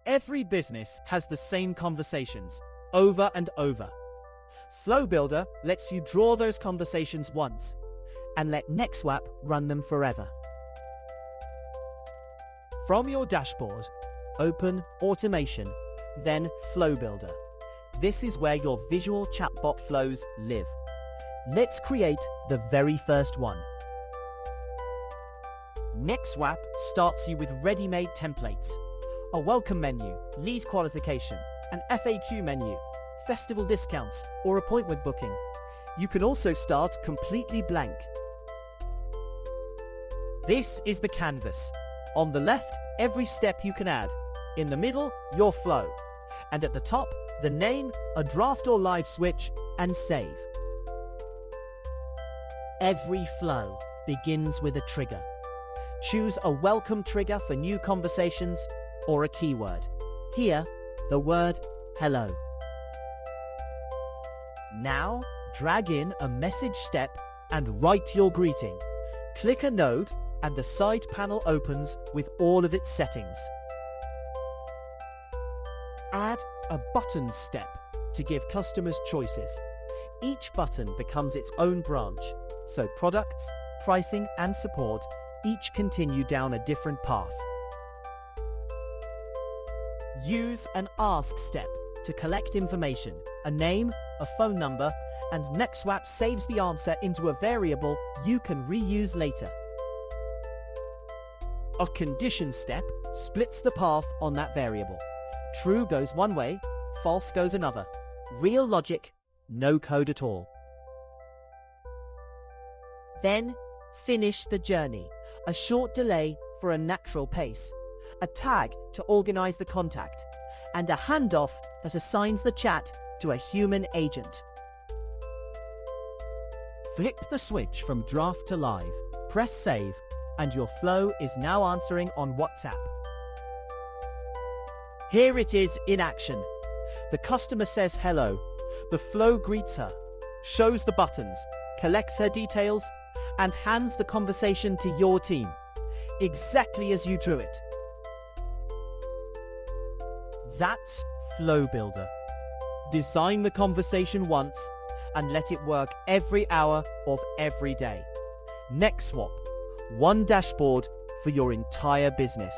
Every business has the same conversations, over and over. Flow Builder lets you draw those conversations once, and let Nexwap run them forever. From your dashboard, open Automation, then Flow Builder. This is where your visual chatbot flows live. Let's create the very first one. Nexwap starts you with ready-made templates, a welcome menu, lead qualification, an FAQ menu, festival discounts, or appointment booking. You can also start completely blank. This is the canvas. On the left, every step you can add. In the middle, your flow. And at the top, the name, a draft or live switch, and save. Every flow begins with a trigger. Choose a welcome trigger for new conversations or a keyword. Here, the word hello. Now, drag in a message step and write your greeting. Click a node and the side panel opens with all of its settings. Add a button step to give customers choices. Each button becomes its own branch, so products, pricing, and support each continue down a different path. Use an ask step to collect information, a name, a phone number, and Nexwap saves the answer into a variable you can reuse later. A condition step splits the path on that variable. True goes one way, false goes another. Real logic, no code at all. Then, finish the journey. A short delay for a natural pace. A tag to organize the contact. And a handoff that assigns the chat to a human agent. Flip the switch from draft to live. Press save, and your flow is now answering on WhatsApp. Here it is in action. The customer says hello. The flow greets her, shows the buttons, collects her details, and hands the conversation to your team, exactly as you drew it. That's Flow Builder. Design the conversation once and let it work every hour of every day. Nexwap, one dashboard for your entire business.